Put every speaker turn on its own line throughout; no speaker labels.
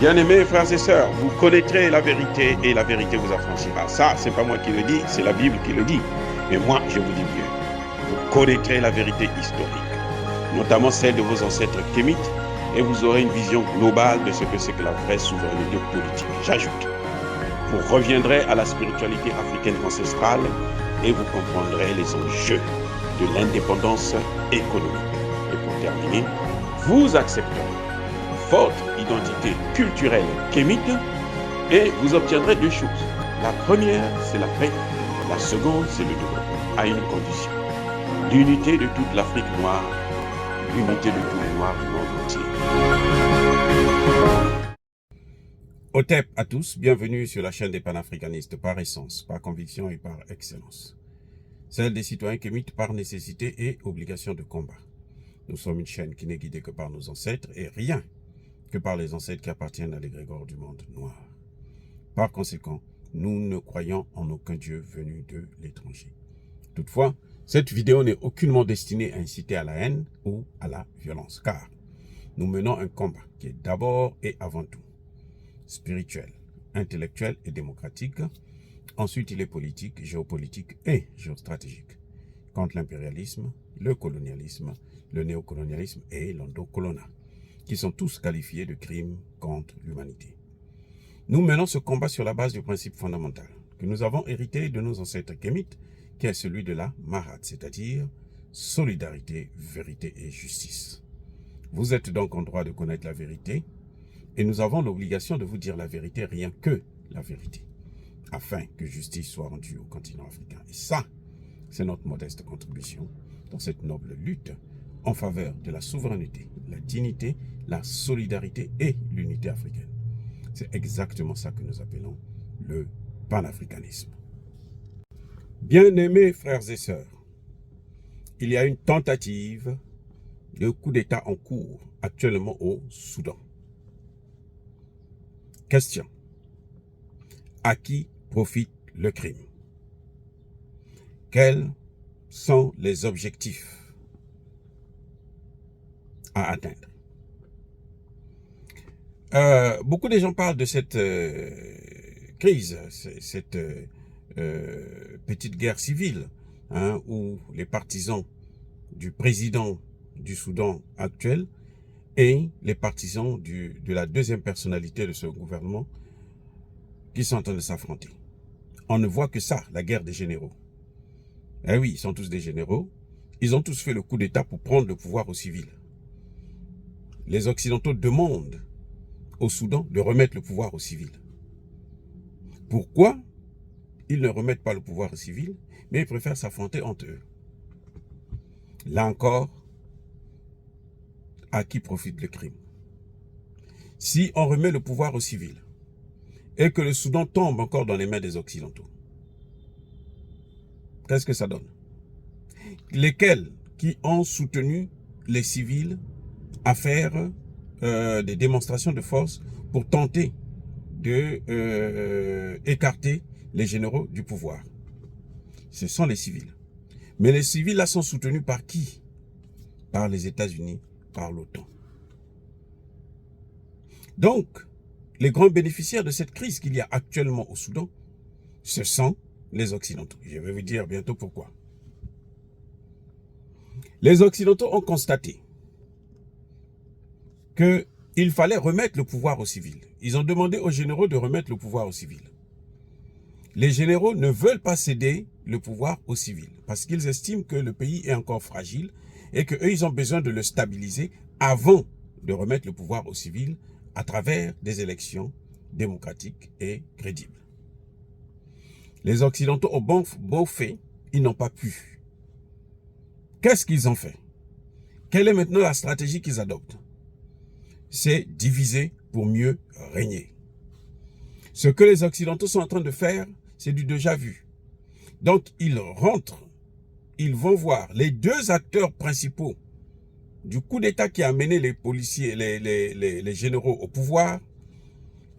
Bien-aimés frères et sœurs, vous connaîtrez la vérité et la vérité vous affranchira. Ça, c'est pas moi qui le dis, c'est la Bible qui le dit. Mais moi, je vous dis bien, vous connaîtrez la vérité historique, notamment celle de vos ancêtres kémites, et vous aurez une vision globale de ce que c'est que la vraie souveraineté politique. J'ajoute, vous reviendrez à la spiritualité africaine ancestrale et vous comprendrez les enjeux de l'indépendance économique. Et pour terminer, vous accepterez votre identité culturelle kémite et vous obtiendrez deux choses. La première, c'est la paix. La seconde, c'est le développement, à une condition. L'unité de toute l'Afrique noire, l'unité de tous les Noirs du monde entier. Otep à tous, bienvenue sur la chaîne des panafricanistes par essence, par conviction et par excellence. Celle des citoyens kémites par nécessité et obligation de combat. Nous sommes une chaîne qui n'est guidée que par nos ancêtres et rien que par les ancêtres qui appartiennent à l'égrégore du monde noir. Par conséquent, nous ne croyons en aucun Dieu venu de l'étranger. Toutefois, cette vidéo n'est aucunement destinée à inciter à la haine ou à la violence, car nous menons un combat qui est d'abord et avant tout spirituel, intellectuel et démocratique. Ensuite, il est politique, géopolitique et géostratégique, contre l'impérialisme, le colonialisme, le néocolonialisme et l'endocolonat, qui sont tous qualifiés de crimes contre l'humanité. Nous menons ce combat sur la base du principe fondamental que nous avons hérité de nos ancêtres kémites, qui est celui de la Mahat, c'est-à-dire solidarité, vérité et justice. Vous êtes donc en droit de connaître la vérité, et nous avons l'obligation de vous dire la vérité, rien que la vérité, afin que justice soit rendue au continent africain. Et ça, c'est notre modeste contribution dans cette noble lutte en faveur de la souveraineté, la dignité, la solidarité et l'unité africaine. C'est exactement ça que nous appelons le panafricanisme. Bien-aimés frères et sœurs, il y a une tentative de coup d'État en cours actuellement au Soudan. Question. À qui profite le crime? Quels sont les objectifs à atteindre? Beaucoup de gens parlent de cette crise, cette petite guerre civile, où les partisans du président du Soudan actuel et les partisans de la deuxième personnalité de ce gouvernement qui sont en train de s'affronter. On ne voit que ça, la guerre des généraux. Eh oui, ils sont tous des généraux. Ils ont tous fait le coup d'État pour prendre le pouvoir aux civils. Les Occidentaux demandent au Soudan de remettre le pouvoir aux civils. Pourquoi ils ne remettent pas le pouvoir aux civils, mais ils préfèrent s'affronter entre eux? Là encore, à qui profite le crime? Si on remet le pouvoir aux civils et que le Soudan tombe encore dans les mains des Occidentaux, qu'est-ce que ça donne? Lesquels qui ont soutenu les civils à faire des démonstrations de force pour tenter de écarter les généraux du pouvoir? Ce sont les civils. Mais les civils là sont soutenus par qui? Par les États-Unis, par l'OTAN. Donc, les grands bénéficiaires de cette crise qu'il y a actuellement au Soudan, ce sont les Occidentaux. Je vais vous dire bientôt pourquoi. Les Occidentaux ont constaté qu'il fallait remettre le pouvoir aux civils. Ils ont demandé aux généraux de remettre le pouvoir aux civils. Les généraux ne veulent pas céder le pouvoir aux civils parce qu'ils estiment que le pays est encore fragile et qu'eux, ils ont besoin de le stabiliser avant de remettre le pouvoir aux civils à travers des élections démocratiques et crédibles. Les Occidentaux ont beau fait, ils n'ont pas pu. Qu'est-ce qu'ils ont fait? Quelle est maintenant la stratégie qu'ils adoptent? C'est diviser pour mieux régner. Ce que les Occidentaux sont en train de faire, c'est du déjà vu. Donc, ils rentrent, ils vont voir les deux acteurs principaux du coup d'État qui a mené les policiers, les généraux au pouvoir.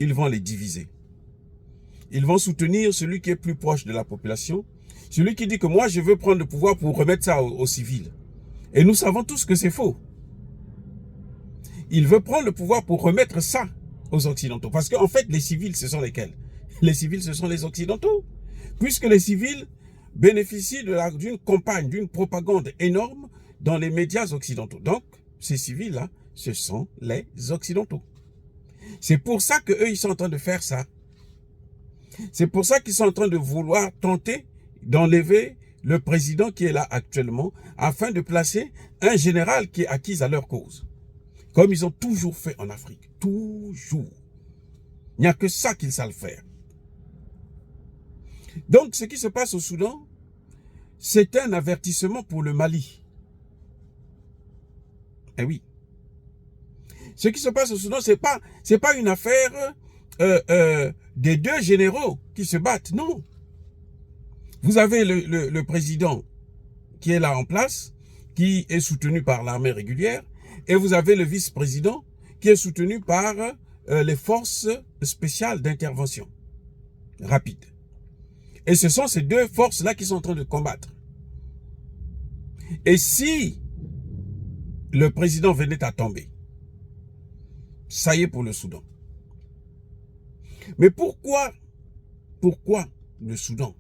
Ils vont les diviser. Ils vont soutenir celui qui est plus proche de la population, celui qui dit que moi, je veux prendre le pouvoir pour remettre ça aux civils. Et nous savons tous que c'est faux. Il veut prendre le pouvoir pour remettre ça aux Occidentaux. Parce qu'en fait, les civils, ce sont lesquels? Les civils, ce sont les Occidentaux. Puisque les civils bénéficient d'une campagne, d'une propagande énorme dans les médias occidentaux. Donc, ces civils-là, ce sont les Occidentaux. C'est pour ça qu'eux, ils sont en train de faire ça. C'est pour ça qu'ils sont en train de vouloir tenter d'enlever le président qui est là actuellement, afin de placer un général qui est acquis à leur cause. Comme ils ont toujours fait en Afrique. Toujours. Il n'y a que ça qu'ils savent faire. Donc, ce qui se passe au Soudan, c'est un avertissement pour le Mali. Eh oui. Ce qui se passe au Soudan, c'est pas une affaire des deux généraux qui se battent, non. Vous avez le président qui est là en place, qui est soutenu par l'armée régulière, et vous avez le vice-président qui est soutenu par les forces spéciales d'intervention rapide. Et ce sont ces deux forces-là qui sont en train de combattre. Et si le président venait à tomber, ça y est pour le Soudan. Mais pourquoi le Soudan?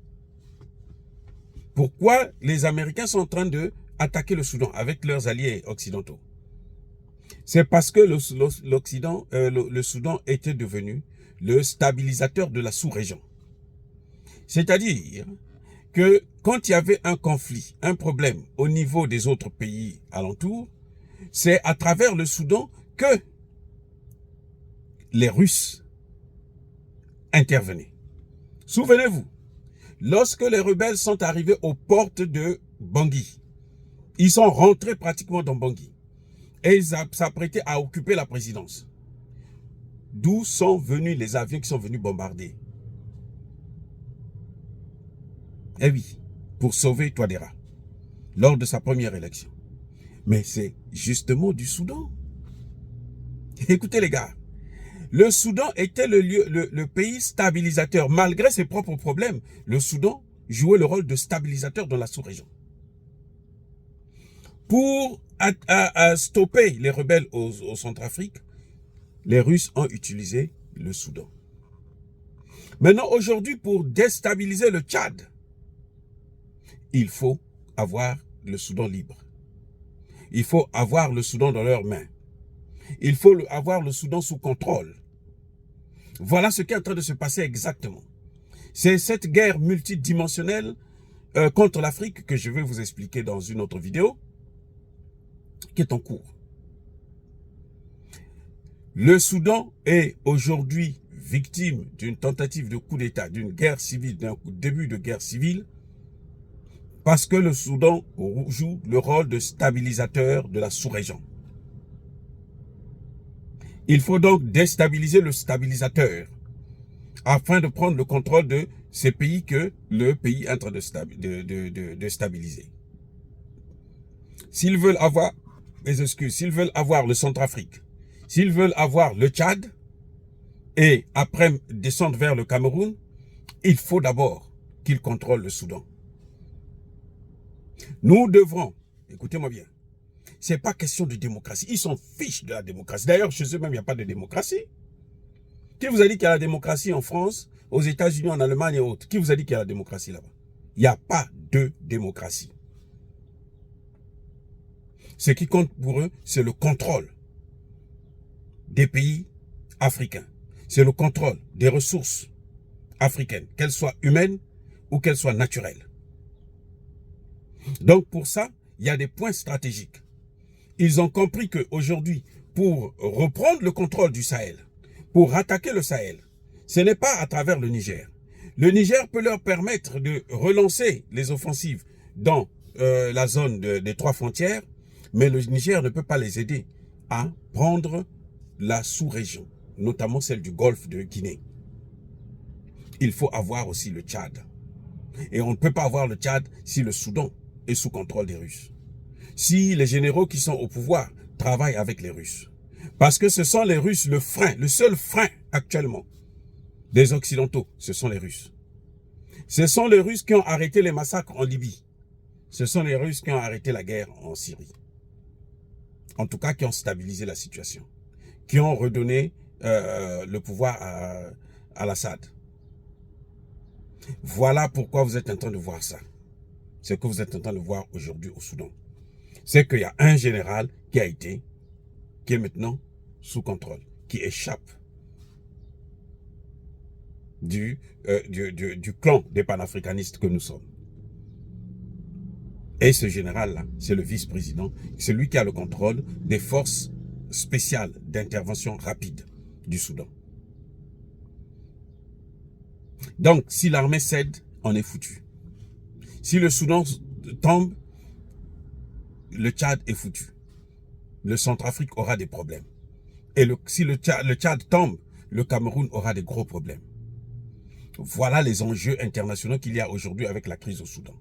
Pourquoi les Américains sont en train d'attaquer le Soudan avec leurs alliés occidentaux? C'est parce que le Soudan était devenu le stabilisateur de la sous-région. C'est-à-dire que quand il y avait un conflit, un problème au niveau des autres pays alentours, c'est à travers le Soudan que les Russes intervenaient. Souvenez-vous, lorsque les rebelles sont arrivés aux portes de Bangui, ils sont rentrés pratiquement dans Bangui et ils s'apprêtaient à occuper la présidence. D'où sont venus les avions qui sont venus bombarder? Eh oui, pour sauver Touadéra, lors de sa première élection. Mais c'est justement du Soudan. Écoutez les gars, le Soudan était le pays stabilisateur. Malgré ses propres problèmes, le Soudan jouait le rôle de stabilisateur dans la sous-région. Pour stopper les rebelles au Centrafrique, les Russes ont utilisé le Soudan. Maintenant, aujourd'hui, pour déstabiliser le Tchad, il faut avoir le Soudan libre. Il faut avoir le Soudan dans leurs mains. Il faut avoir le Soudan sous contrôle. Voilà ce qui est en train de se passer exactement. C'est cette guerre multidimensionnelle contre l'Afrique que je vais vous expliquer dans une autre vidéo qui est en cours. Le Soudan est aujourd'hui victime d'une tentative de coup d'État, d'une guerre civile, d'un début de guerre civile, parce que le Soudan joue le rôle de stabilisateur de la sous-région. Il faut donc déstabiliser le stabilisateur afin de prendre le contrôle de ces pays que le pays est en train de stabiliser. S'ils veulent avoir, s'ils veulent avoir le Centrafrique, s'ils veulent avoir le Tchad et après descendre vers le Cameroun, il faut d'abord qu'ils contrôlent le Soudan. Nous devrons, écoutez-moi bien, c'est pas question de démocratie. Ils s'en fichent de la démocratie. D'ailleurs, chez eux-mêmes, il n'y a pas de démocratie. Qui vous a dit qu'il y a la démocratie en France, aux États-Unis, en Allemagne et autres? Qui vous a dit qu'il y a la démocratie là-bas? Il n'y a pas de démocratie. Ce qui compte pour eux, c'est le contrôle des pays africains. C'est le contrôle des ressources africaines, qu'elles soient humaines ou qu'elles soient naturelles. Donc pour ça, il y a des points stratégiques. Ils ont compris qu'aujourd'hui, pour reprendre le contrôle du Sahel, pour attaquer le Sahel, ce n'est pas à travers le Niger. Le Niger peut leur permettre de relancer les offensives dans la zone des trois frontières, mais le Niger ne peut pas les aider à prendre la sous-région, notamment celle du golfe de Guinée. Il faut avoir aussi le Tchad. Et on ne peut pas avoir le Tchad si le Soudan est sous contrôle des Russes. Si les généraux qui sont au pouvoir travaillent avec les Russes. Parce que ce sont les Russes le frein, le seul frein actuellement des Occidentaux, ce sont les Russes. Ce sont les Russes qui ont arrêté les massacres en Libye. Ce sont les Russes qui ont arrêté la guerre en Syrie. En tout cas, qui ont stabilisé la situation. Qui ont redonné le pouvoir à l'Assad. Voilà pourquoi vous êtes en train de voir ça. Ce que vous êtes en train de voir aujourd'hui au Soudan. C'est qu'il y a un général qui est maintenant sous contrôle, qui échappe du clan des panafricanistes que nous sommes. Et ce général-là, c'est le vice-président, c'est lui qui a le contrôle des forces spéciales d'intervention rapide du Soudan. Donc, si l'armée cède, on est foutu. Si le Soudan tombe, le Tchad est foutu. Le Centrafrique aura des problèmes. Et si le Tchad tombe, le Cameroun aura des gros problèmes. Voilà les enjeux internationaux qu'il y a aujourd'hui avec la crise au Soudan.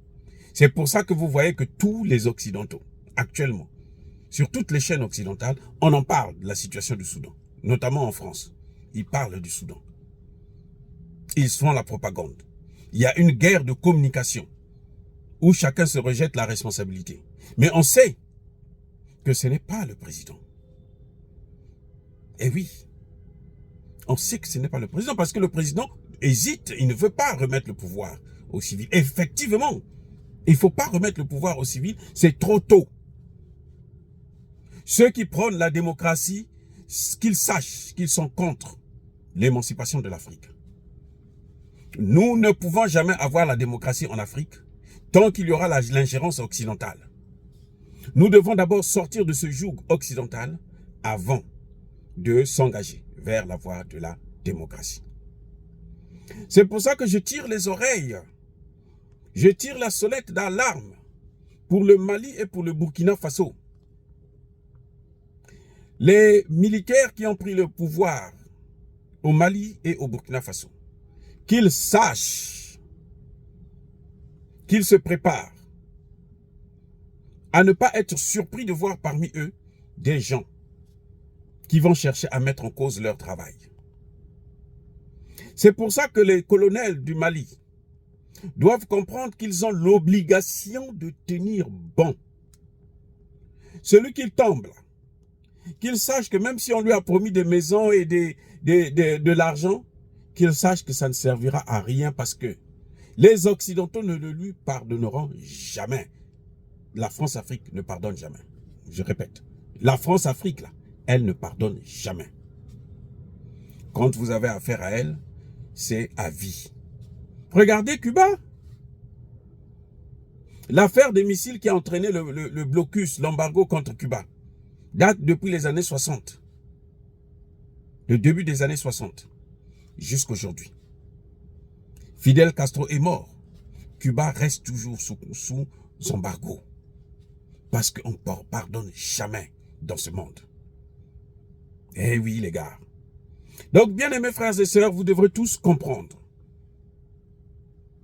C'est pour ça que vous voyez que tous les Occidentaux, actuellement, sur toutes les chaînes occidentales, on en parle de la situation du Soudan, notamment en France. Ils parlent du Soudan. Ils font la propagande. Il y a une guerre de communication où chacun se rejette la responsabilité. Mais on sait que ce n'est pas le président. Eh oui, on sait que ce n'est pas le président parce que le président hésite, il ne veut pas remettre le pouvoir aux civils. Effectivement, il ne faut pas remettre le pouvoir aux civils, c'est trop tôt. Ceux qui prônent la démocratie, qu'ils sachent qu'ils sont contre l'émancipation de l'Afrique. Nous ne pouvons jamais avoir la démocratie en Afrique tant qu'il y aura l'ingérence occidentale. Nous devons d'abord sortir de ce joug occidental avant de s'engager vers la voie de la démocratie. C'est pour ça que je tire les oreilles, je tire la sonnette d'alarme pour le Mali et pour le Burkina Faso. Les militaires qui ont pris le pouvoir au Mali et au Burkina Faso, qu'ils sachent, qu'ils se préparent à ne pas être surpris de voir parmi eux des gens qui vont chercher à mettre en cause leur travail. C'est pour ça que les colonels du Mali doivent comprendre qu'ils ont l'obligation de tenir bon. Celui qui tombe, qu'il sache que même si on lui a promis des maisons et de l'argent, qu'il sache que ça ne servira à rien parce que les Occidentaux ne le lui pardonneront jamais. La France-Afrique ne pardonne jamais. Je répète, la France-Afrique, là, elle ne pardonne jamais. Quand vous avez affaire à elle, c'est à vie. Regardez Cuba. L'affaire des missiles qui a entraîné le blocus, l'embargo contre Cuba, date depuis les années 60. Le début des années 60. Jusqu'aujourd'hui. Fidel Castro est mort. Cuba reste toujours sous embargo. Parce qu'on ne pardonne jamais dans ce monde. Eh oui, les gars. Donc, bien aimés frères et sœurs, vous devrez tous comprendre.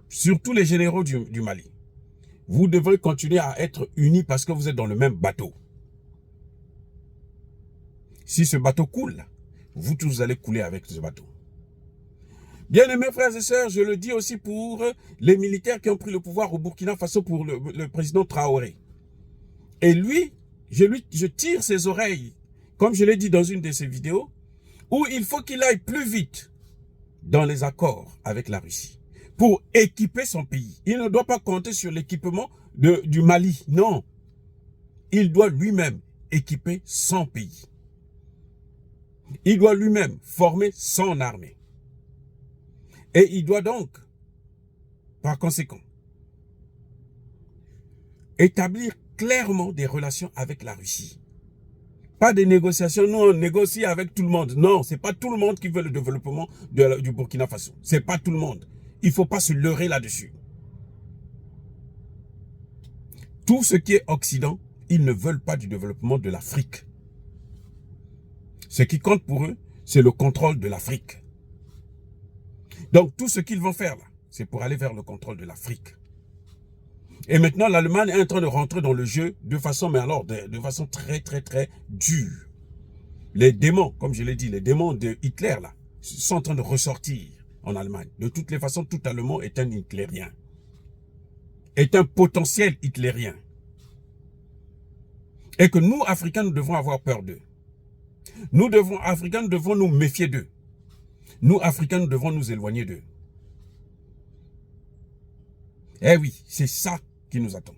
Surtout les généraux du Mali. Vous devrez continuer à être unis parce que vous êtes dans le même bateau. Si ce bateau coule, vous tous allez couler avec ce bateau. Bien aimés frères et sœurs, je le dis aussi pour les militaires qui ont pris le pouvoir au Burkina Faso pour le président Traoré. Et lui, je tire ses oreilles, comme je l'ai dit dans une de ses vidéos, où il faut qu'il aille plus vite dans les accords avec la Russie pour équiper son pays. Il ne doit pas compter sur l'équipement du Mali, non. Il doit lui-même équiper son pays. Il doit lui-même former son armée. Et il doit donc, par conséquent, établir clairement des relations avec la Russie. Pas des négociations, nous on négocie avec tout le monde. Non, c'est pas tout le monde qui veut le développement du Burkina Faso. C'est pas tout le monde. Il ne faut pas se leurrer là-dessus. Tout ce qui est Occident, ils ne veulent pas du développement de l'Afrique. Ce qui compte pour eux, c'est le contrôle de l'Afrique. Donc tout ce qu'ils vont faire là, c'est pour aller vers le contrôle de l'Afrique. Et maintenant, l'Allemagne est en train de rentrer dans le jeu de façon, mais alors de façon très, très, très dure. Les démons, comme je l'ai dit, les démons de Hitler, là, sont en train de ressortir en Allemagne. De toutes les façons, tout Allemand est un hitlérien. Est un potentiel hitlérien. Et que nous, Africains, nous devons avoir peur d'eux. Nous Africains, nous devons nous méfier d'eux. Nous, Africains, nous devons nous éloigner d'eux. Eh oui, c'est ça qui nous attend.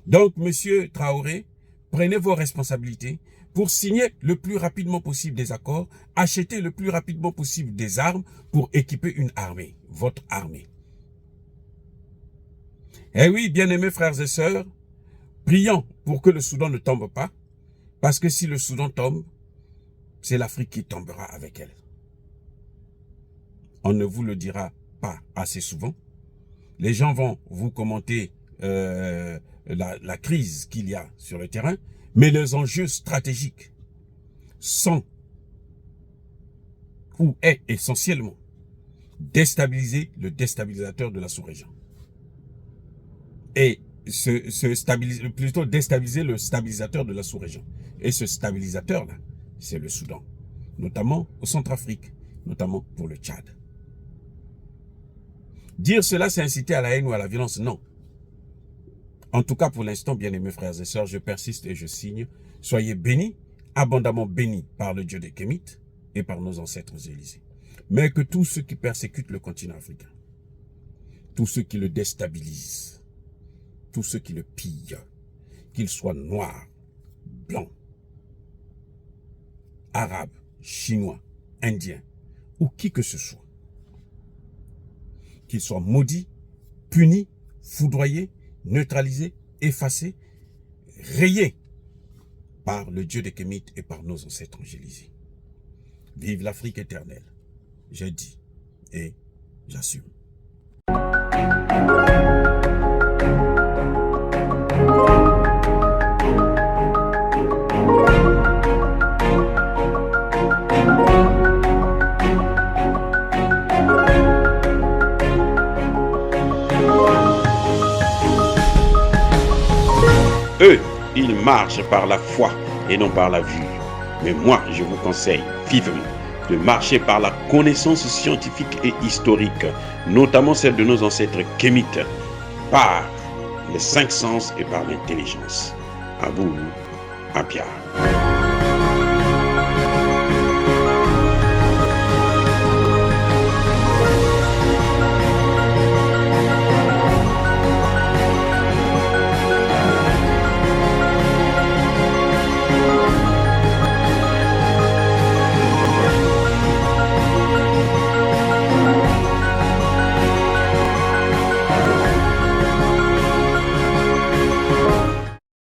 Donc, monsieur Traoré, prenez vos responsabilités pour signer le plus rapidement possible des accords, acheter le plus rapidement possible des armes pour équiper une armée, votre armée. Eh oui, bien-aimés frères et sœurs, prions pour que le Soudan ne tombe pas, parce que si le Soudan tombe, c'est l'Afrique qui tombera avec elle. On ne vous le dira pas assez souvent. Les gens vont vous commenter la crise qu'il y a sur le terrain, mais les enjeux stratégiques sont ou est essentiellement déstabiliser le déstabilisateur de la sous-région. Et plutôt déstabiliser le stabilisateur de la sous-région. Et ce stabilisateur-là, c'est le Soudan, notamment au Centrafrique, notamment pour le Tchad. Dire cela, c'est inciter à la haine ou à la violence, non. En tout cas, pour l'instant, bien-aimés frères et sœurs, je persiste et je signe. Soyez bénis, abondamment bénis par le Dieu des Kémites et par nos ancêtres Élysées. Mais que tous ceux qui persécutent le continent africain, tous ceux qui le déstabilisent, tous ceux qui le pillent, qu'ils soient noirs, blancs, arabes, chinois, indiens, ou qui que ce soit, qu'ils soient maudits, punis, foudroyés, neutralisés, effacés, rayés par le Dieu des Kémites et par nos ancêtres angélisés. Vive l'Afrique éternelle. J'ai dit et j'assume.
Eux, ils marchent par la foi et non par la vue. Mais moi, je vous conseille vivement de marcher par la connaissance scientifique et historique, notamment celle de nos ancêtres kémites, par les 5 sens et par l'intelligence. À vous, Apia.